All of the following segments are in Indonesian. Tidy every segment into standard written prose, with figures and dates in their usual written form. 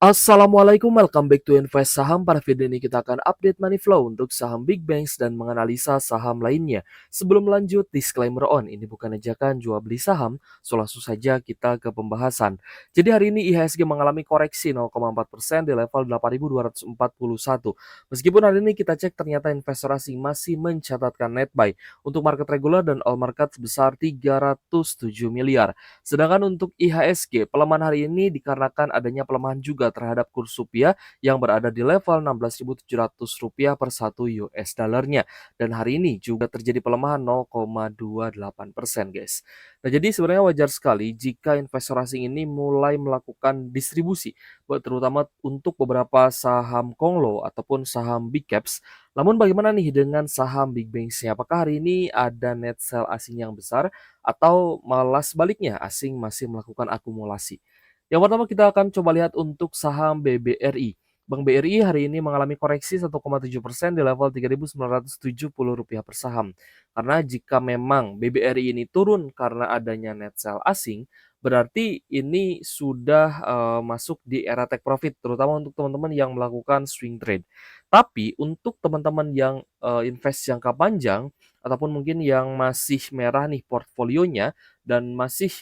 Assalamualaikum, welcome back to Invest Saham. Pada video ini kita akan update money flow untuk saham big banks dan menganalisa saham lainnya. Sebelum lanjut, disclaimer on, ini bukan ajakan jual beli saham, so langsung saja kita ke pembahasan. Jadi hari ini IHSG mengalami koreksi 0,4% di level 8.241. Meskipun hari ini kita cek ternyata investor asing masih mencatatkan net buy untuk market regular dan all market sebesar 307 miliar. Sedangkan untuk IHSG, pelemahan hari ini dikarenakan adanya pelemahan juga terhadap kurs rupiah yang berada di level Rp16.700 per 1 US dollarnya. Dan hari ini juga terjadi pelemahan 0,28% guys. Nah jadi sebenarnya wajar sekali jika investor asing ini mulai melakukan distribusi, terutama untuk beberapa saham Konglo ataupun saham big caps. Namun bagaimana nih dengan saham big banks-nya? Apakah hari ini ada net sell asing yang besar atau malah sebaliknya asing masih melakukan akumulasi? Yang pertama kita akan coba lihat untuk saham BBRI. Bank BRI hari ini mengalami koreksi 1,7% di level Rp3.970 per saham. Karena jika memang BBRI ini turun karena adanya net sell asing, berarti ini sudah masuk di era take profit, terutama untuk teman-teman yang melakukan swing trade. Tapi untuk teman-teman yang invest jangka panjang, ataupun mungkin yang masih merah nih portfolionya, dan masih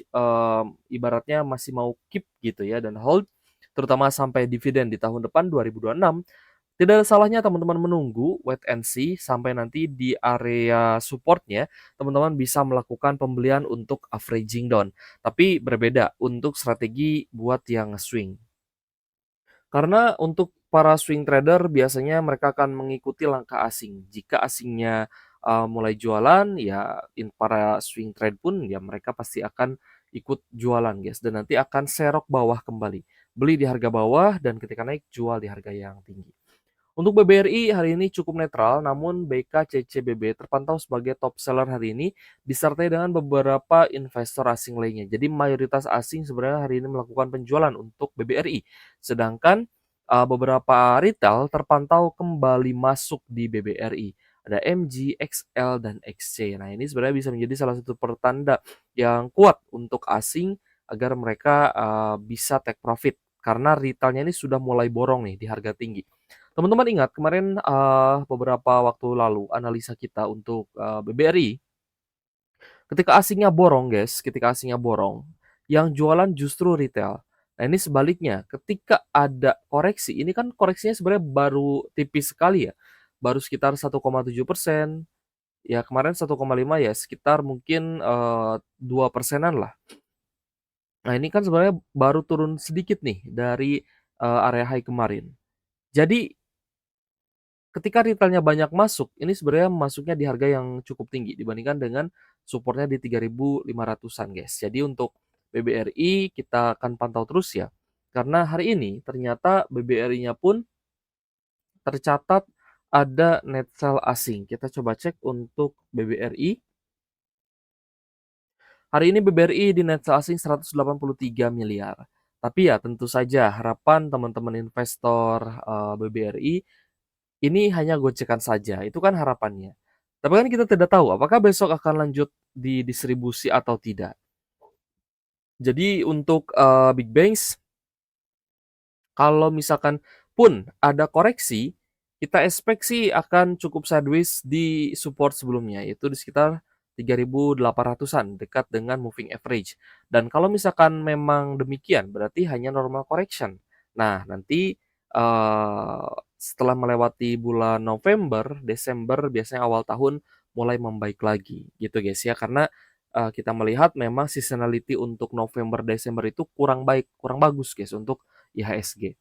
ibaratnya masih mau keep gitu ya dan hold terutama sampai dividen di tahun depan 2026, tidak ada salahnya teman-teman menunggu wait and see sampai nanti di area supportnya teman-teman bisa melakukan pembelian untuk averaging down. Tapi berbeda untuk strategi buat yang swing. Karena untuk para swing trader biasanya mereka akan mengikuti langkah asing. Jika asingnya mulai jualan, ya para swing trade pun ya mereka pasti akan ikut jualan guys. Dan nanti akan serok bawah kembali. Beli di harga bawah dan ketika naik jual di harga yang tinggi. Untuk BBRI hari ini cukup netral, namun BKCCBB terpantau sebagai top seller hari ini, disertai dengan beberapa investor asing lainnya. Jadi mayoritas asing sebenarnya hari ini melakukan penjualan untuk BBRI. Sedangkan beberapa retail terpantau kembali masuk di BBRI. Ada MG, XL, dan XC. Nah ini sebenarnya bisa menjadi salah satu pertanda yang kuat untuk asing agar mereka bisa take profit. Karena retailnya ini sudah mulai borong nih di harga tinggi. Teman-teman ingat kemarin, beberapa waktu lalu analisa kita untuk, BBRI, ketika asingnya borong guys, ketika asingnya borong, yang jualan justru retail. Nah ini sebaliknya, ketika ada koreksi, ini kan koreksinya sebenarnya baru tipis sekali ya, baru sekitar 1,7%, ya kemarin 1,5 ya sekitar mungkin, 2%-an lah. Nah ini kan sebenarnya baru turun sedikit nih dari, area high kemarin. Jadi ketika retailnya banyak masuk, ini sebenarnya masuknya di harga yang cukup tinggi dibandingkan dengan supportnya di 3.500-an guys. Jadi untuk BBRI kita akan pantau terus ya. Karena hari ini ternyata BBRI-nya pun tercatat ada net sell asing. Kita coba cek untuk BBRI. Hari ini BBRI di net sell asing 183 miliar. Tapi ya tentu saja harapan teman-teman investor BBRI ini hanya gocekan saja, itu kan harapannya. Tapi kan kita tidak tahu apakah besok akan lanjut didistribusi atau tidak. Jadi untuk, big banks, kalau misalkan pun ada koreksi, kita expect sih akan cukup sideways di support sebelumnya, yaitu di sekitar 3.800-an, dekat dengan moving average. Dan kalau misalkan memang demikian, berarti hanya normal correction. Nah, nanti, setelah melewati bulan November, Desember, biasanya awal tahun mulai membaik lagi, gitu guys ya. Karena, kita melihat memang seasonality untuk November, Desember itu kurang baik, kurang bagus guys untuk IHSG.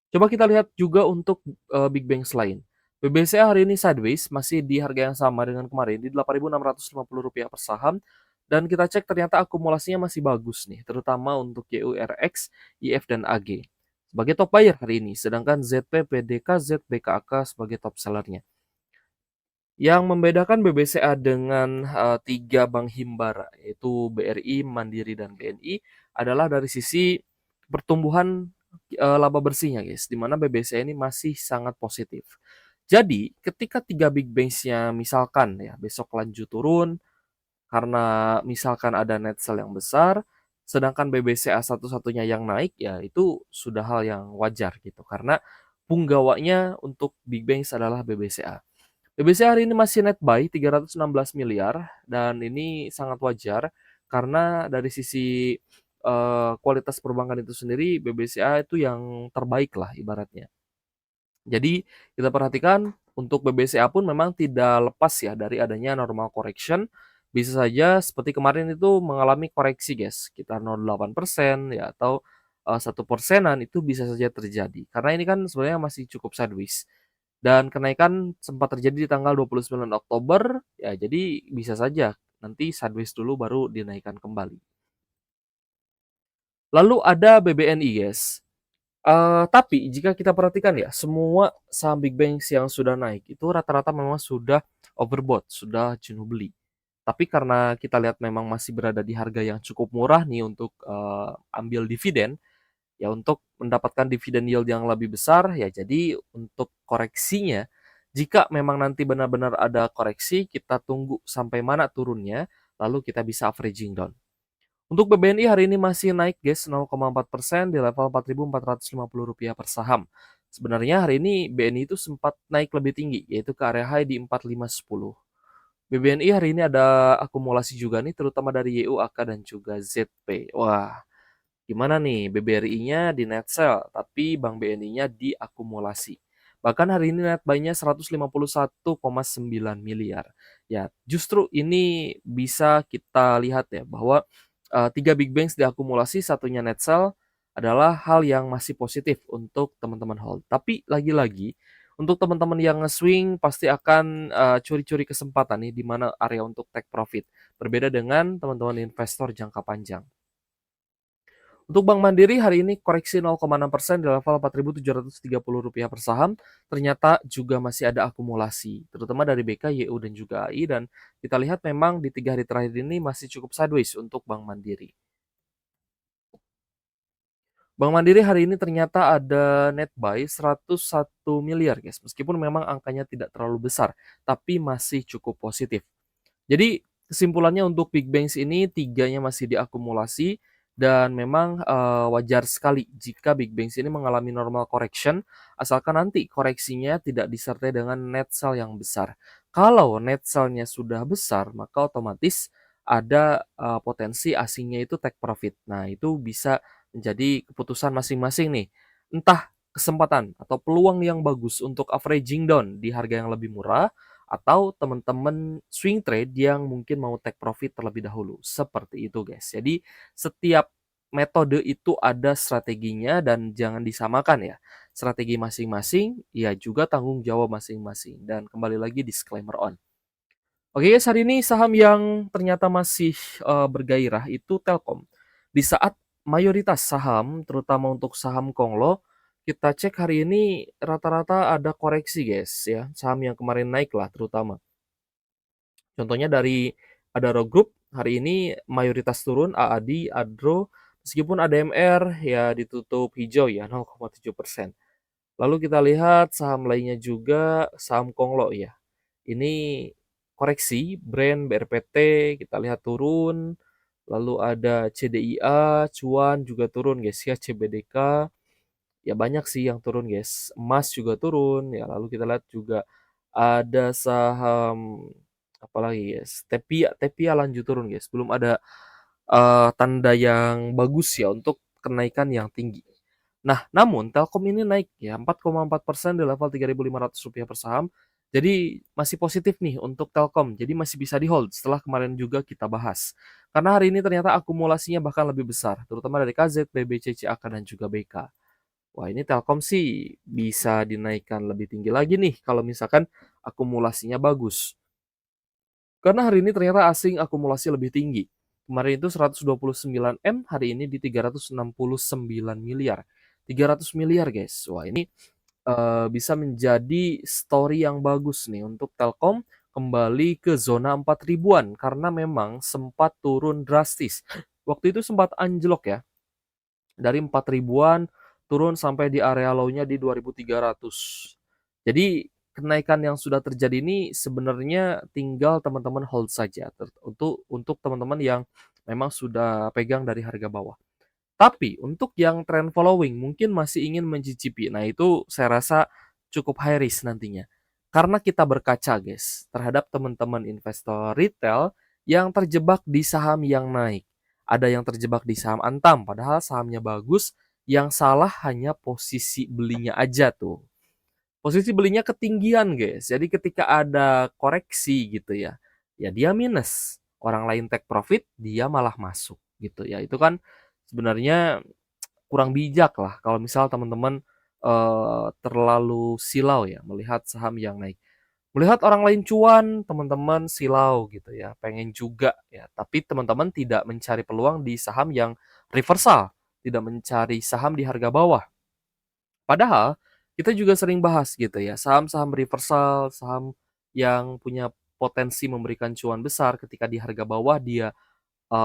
Coba kita lihat juga untuk, big banks lain. BBCA hari ini sideways, masih di harga yang sama dengan kemarin, di Rp8.650 per saham, dan kita cek ternyata akumulasinya masih bagus nih, terutama untuk YURX, IF, dan AG. Sebagai top buyer hari ini, sedangkan ZP, PDK, ZBKK sebagai top sellernya. Yang membedakan BBCA dengan, 3 bank himbara, yaitu BRI, Mandiri, dan BNI, adalah dari sisi pertumbuhan, laba bersihnya guys, di mana BBCA ini masih sangat positif. Jadi ketika 3 big banks-nya misalkan ya besok lanjut turun, karena misalkan ada net sell yang besar, Sedangkan BBCA satu-satunya yang naik, ya itu sudah hal yang wajar gitu, karena punggawanya untuk big banks adalah BBCA. BBCA hari ini masih net buy 316 miliar dan ini sangat wajar karena dari sisi, kualitas perbankan itu sendiri BBCA itu yang terbaik lah ibaratnya. Jadi kita perhatikan untuk BBCA pun memang tidak lepas ya dari adanya normal correction. Bisa saja seperti kemarin itu mengalami koreksi guys, sekitar 0,8% ya atau 1%-an itu bisa saja terjadi. Karena ini kan sebenarnya masih cukup sideways. Dan kenaikan sempat terjadi di tanggal 29 Oktober, ya jadi bisa saja nanti sideways dulu baru dinaikkan kembali. Lalu ada BBNI guys. Tapi jika kita perhatikan ya, semua saham big banks yang sudah naik itu rata-rata memang sudah overbought, sudah jenuh beli. Tapi karena kita lihat memang masih berada di harga yang cukup murah nih untuk ambil dividen, ya untuk mendapatkan dividen yield yang lebih besar, ya jadi untuk koreksinya, jika memang nanti benar-benar ada koreksi, kita tunggu sampai mana turunnya, lalu kita bisa averaging down. Untuk BBNI hari ini masih naik guys 0,4% di level Rp4.450 per saham. Sebenarnya hari ini BNI itu sempat naik lebih tinggi, yaitu ke area high di 4510. BBNI hari ini ada akumulasi juga nih, terutama dari YUAK dan juga ZP. Wah, gimana nih BBRI-nya di net sell, tapi Bank BNI-nya diakumulasi. Bahkan hari ini net buy-nya 151,9 miliar. Ya, justru ini bisa kita lihat ya bahwa tiga big banks diakumulasi, satunya net sell adalah hal yang masih positif untuk teman-teman hold. Tapi lagi-lagi untuk teman-teman yang nge-swing pasti akan curi-curi kesempatan nih di mana area untuk take profit. Berbeda dengan teman-teman investor jangka panjang. Untuk Bank Mandiri hari ini koreksi 0,6% di level Rp4.730 per saham, ternyata juga masih ada akumulasi, terutama dari BK, YU, dan juga AI, dan kita lihat memang di 3 hari terakhir ini masih cukup sideways untuk Bank Mandiri. Bank Mandiri hari ini ternyata ada net buy 101 miliar guys, meskipun memang angkanya tidak terlalu besar, tapi masih cukup positif. Jadi kesimpulannya untuk big banks ini tiganya masih diakumulasi dan memang wajar sekali jika big banks ini mengalami normal correction asalkan nanti koreksinya tidak disertai dengan net sell yang besar. Kalau net sell-nya sudah besar, maka otomatis ada potensi asingnya itu take profit. Nah, itu bisa menjadi keputusan masing-masing nih. Entah kesempatan atau peluang yang bagus untuk averaging down di harga yang lebih murah atau teman-teman swing trade yang mungkin mau take profit terlebih dahulu. Seperti itu guys. Jadi setiap metode itu ada strateginya dan jangan disamakan ya. Strategi masing-masing, ya juga tanggung jawab masing-masing. Dan kembali lagi disclaimer on. Oke guys, hari ini saham yang ternyata masih bergairah itu Telkom. Di saat mayoritas saham, terutama untuk saham Konglo, kita cek hari ini rata-rata ada koreksi guys ya. Saham yang kemarin naik lah terutama. Contohnya dari Adaro Group, hari ini mayoritas turun, AAD, Adro, meskipun ADMR ya ditutup hijau ya 0,7%. Lalu kita lihat saham lainnya juga, saham Konglo ya. Ini koreksi, brand BRPT kita lihat turun, lalu ada CDIA, Cuan juga turun guys ya, CBDK, ya banyak sih yang turun guys. Emas juga turun, ya lalu kita lihat juga ada saham apalagi guys, Tepia lanjut turun guys. Belum ada tanda yang bagus ya untuk kenaikan yang tinggi. Nah, namun Telkom ini naik ya 4,4% di level Rp3.500 per saham. Jadi masih positif nih untuk Telkom. Jadi masih bisa di-hold setelah kemarin juga kita bahas. Karena hari ini ternyata akumulasinya bahkan lebih besar, terutama dari KZ, BBC, CAK, dan juga BK. Wah, ini Telkom sih bisa dinaikkan lebih tinggi lagi nih kalau misalkan akumulasinya bagus. Karena hari ini ternyata asing akumulasi lebih tinggi. Kemarin itu 129 M, hari ini di 369 miliar. 300 miliar guys. Wah, ini bisa menjadi story yang bagus nih untuk Telkom kembali ke zona 4 ribuan karena memang sempat turun drastis. Waktu itu sempat anjlok ya. Dari 4 ribuan turun sampai di area low-nya di 2.300. Jadi kenaikan yang sudah terjadi ini sebenarnya tinggal teman-teman hold saja untuk teman-teman yang memang sudah pegang dari harga bawah. Tapi untuk yang trend following mungkin masih ingin mencicipi. Nah, itu saya rasa cukup high risk nantinya. Karena kita berkaca, guys, terhadap teman-teman investor retail yang terjebak di saham yang naik. Ada yang terjebak di saham Antam, padahal sahamnya bagus, yang salah hanya posisi belinya aja tuh. Posisi belinya ketinggian, guys. Jadi ketika ada koreksi gitu ya, ya dia minus. Orang lain take profit, dia malah masuk gitu ya. Itu kan sebenarnya kurang bijak lah kalau misal teman-teman terlalu silau ya melihat saham yang naik. Melihat orang lain cuan, teman-teman silau gitu ya, pengen juga ya. Tapi teman-teman tidak mencari peluang di saham yang reversal, tidak mencari saham di harga bawah. Padahal kita juga sering bahas gitu ya, saham-saham reversal, saham yang punya potensi memberikan cuan besar ketika di harga bawah dia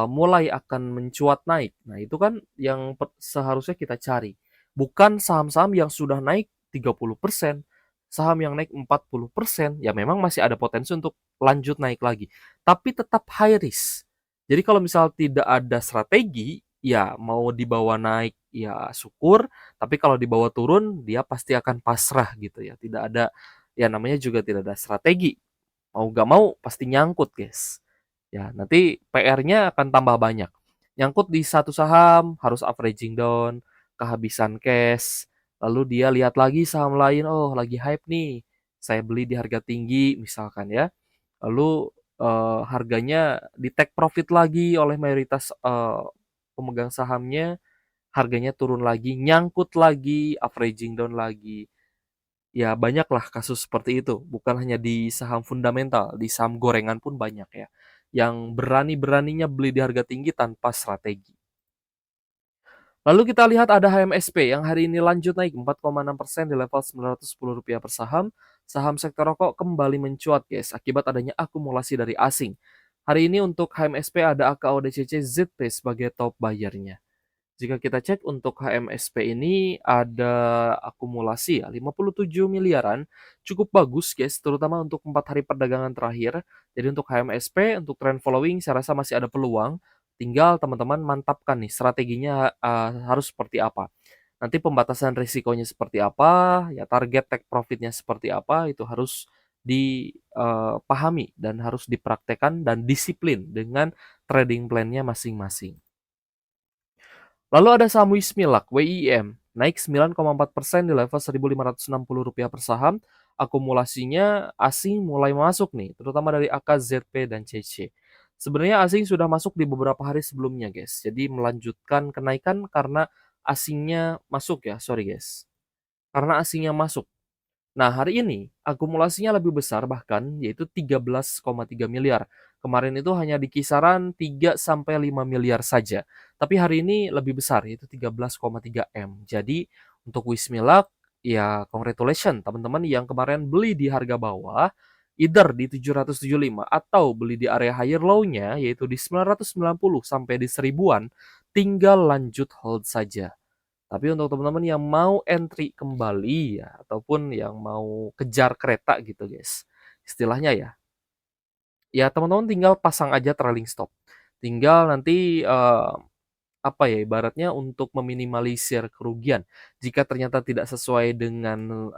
mulai akan mencuat naik. Nah, itu kan yang seharusnya kita cari. Bukan saham-saham yang sudah naik 30%, saham yang naik 40%, ya memang masih ada potensi untuk lanjut naik lagi. Tapi tetap high risk. Jadi kalau misal tidak ada strategi, ya mau dibawa naik ya syukur, tapi kalau dibawa turun dia pasti akan pasrah gitu ya. Tidak ada, ya namanya juga tidak ada strategi. Mau gak mau pasti nyangkut, guys. Ya, nanti PR-nya akan tambah banyak. Nyangkut di satu saham, harus averaging down, kehabisan cash, lalu dia lihat lagi saham lain, oh lagi hype nih, saya beli di harga tinggi misalkan ya. Lalu harganya di take profit lagi oleh mayoritas pemegang sahamnya, harganya turun lagi, nyangkut lagi, averaging down lagi. Ya banyaklah kasus seperti itu, bukan hanya di saham fundamental, di saham gorengan pun banyak ya, yang berani-beraninya beli di harga tinggi tanpa strategi. Lalu kita lihat ada HMSP yang hari ini lanjut naik 4,6% di level Rp910 per saham. Saham sektor rokok kembali mencuat guys, akibat adanya akumulasi dari asing. Hari ini untuk HMSP ada AKODCC ZP sebagai top buyer-nya. Jika kita cek untuk HMSP ini ada akumulasi ya 57 miliaran, cukup bagus guys, terutama untuk 4 hari perdagangan terakhir. Jadi untuk HMSP, untuk trend following saya rasa masih ada peluang. Tinggal teman-teman mantapkan nih strateginya harus seperti apa. Nanti pembatasan risikonya seperti apa, ya target take profitnya seperti apa, itu harus dipahami dan harus dipraktekkan dan disiplin dengan trading plan-nya masing-masing. Lalu ada saham Wismilak, WIM, naik 9,4% di level Rp1.560 per saham. Akumulasinya asing mulai masuk nih, terutama dari AKZP dan CC. Sebenarnya asing sudah masuk di beberapa hari sebelumnya, guys. Jadi melanjutkan kenaikan karena asingnya masuk ya, sorry guys. Karena asingnya masuk. Nah, hari ini akumulasinya lebih besar bahkan yaitu 13,3 miliar. Kemarin itu hanya di kisaran 3 sampai 5 miliar saja. Tapi hari ini lebih besar yaitu 13,3 M. Jadi untuk Wismilak ya congratulations teman-teman yang kemarin beli di harga bawah either di 775 atau beli di area higher low-nya yaitu di 990 sampai di 1000-an tinggal lanjut hold saja. Tapi untuk teman-teman yang mau entry kembali ya, ataupun yang mau kejar kereta gitu guys, istilahnya ya, ya teman-teman tinggal pasang aja trailing stop. Tinggal nanti apa ya ibaratnya untuk meminimalisir kerugian. Jika ternyata tidak sesuai dengan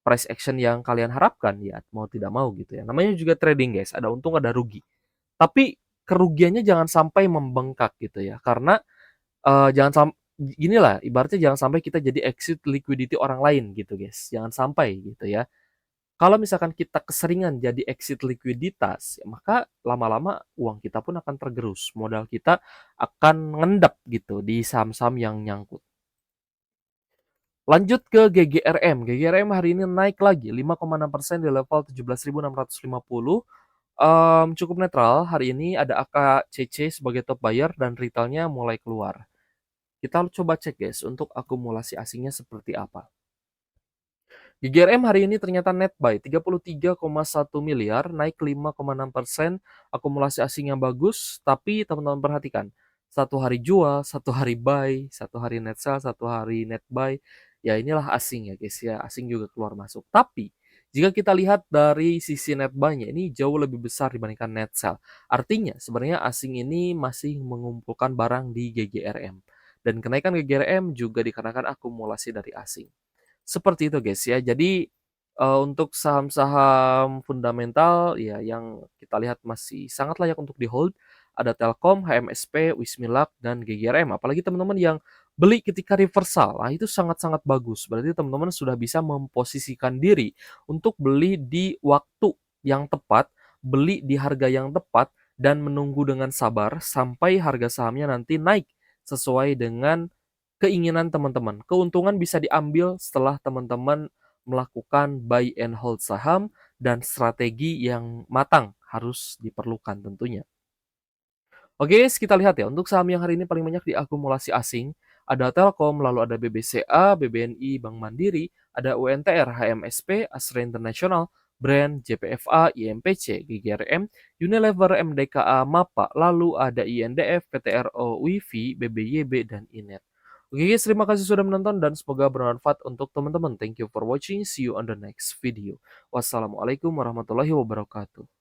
price action yang kalian harapkan, ya mau tidak mau gitu ya. Namanya juga trading guys, ada untung ada rugi. Tapi kerugiannya jangan sampai membengkak gitu ya, karena jangan ginilah, ibaratnya jangan sampai kita jadi exit liquidity orang lain gitu, guys. Jangan sampai gitu ya. Kalau misalkan kita keseringan jadi exit likuiditas, ya maka lama-lama uang kita pun akan tergerus. Modal kita akan ngendap gitu di saham-saham yang nyangkut. Lanjut ke GGRM. GGRM hari ini naik lagi 5,6% di level 17.650. Cukup netral. Hari ini ada AKCC sebagai top buyer dan retailnya mulai keluar. Kita coba cek guys untuk akumulasi asingnya seperti apa. GGRM hari ini ternyata net buy 33,1 miliar, naik 5,6%, akumulasi asing yang bagus, tapi teman-teman perhatikan, satu hari jual, satu hari buy, satu hari net sell, satu hari net buy, ya inilah asing ya guys ya, asing juga keluar masuk. Tapi Jika kita lihat dari sisi netbuy-nya ini jauh lebih besar dibandingkan net sell. Artinya sebenarnya asing ini masih mengumpulkan barang di GGRM. Dan kenaikan GGRM juga dikarenakan akumulasi dari asing. Seperti itu guys ya. Jadi, untuk saham-saham fundamental ya yang kita lihat masih sangat layak untuk di-hold, ada Telkom, HMSP, Wismilak, dan GGRM. Apalagi teman-teman yang beli ketika reversal, nah itu sangat-sangat bagus. Berarti teman-teman sudah bisa memposisikan diri untuk beli di waktu yang tepat, beli di harga yang tepat, dan menunggu dengan sabar sampai harga sahamnya nanti naik sesuai dengan keinginan teman-teman. Keuntungan bisa diambil setelah teman-teman melakukan buy and hold saham dan strategi yang matang harus diperlukan tentunya. Oke, guys, kita lihat ya, untuk saham yang hari ini paling banyak diakumulasi asing, ada Telkom, lalu ada BBCA, BBNI, Bank Mandiri, ada UNTR, HMSP, Astra International, Brand, JPFA, IMPC, GGRM, Unilever, MDKA, MAPA, lalu ada INDF, PTRO, WIFI, BBYB, dan INET. Oke guys, terima kasih sudah menonton dan semoga bermanfaat untuk teman-teman. Thank you for watching. See you on the next video. Wassalamualaikum warahmatullahi wabarakatuh.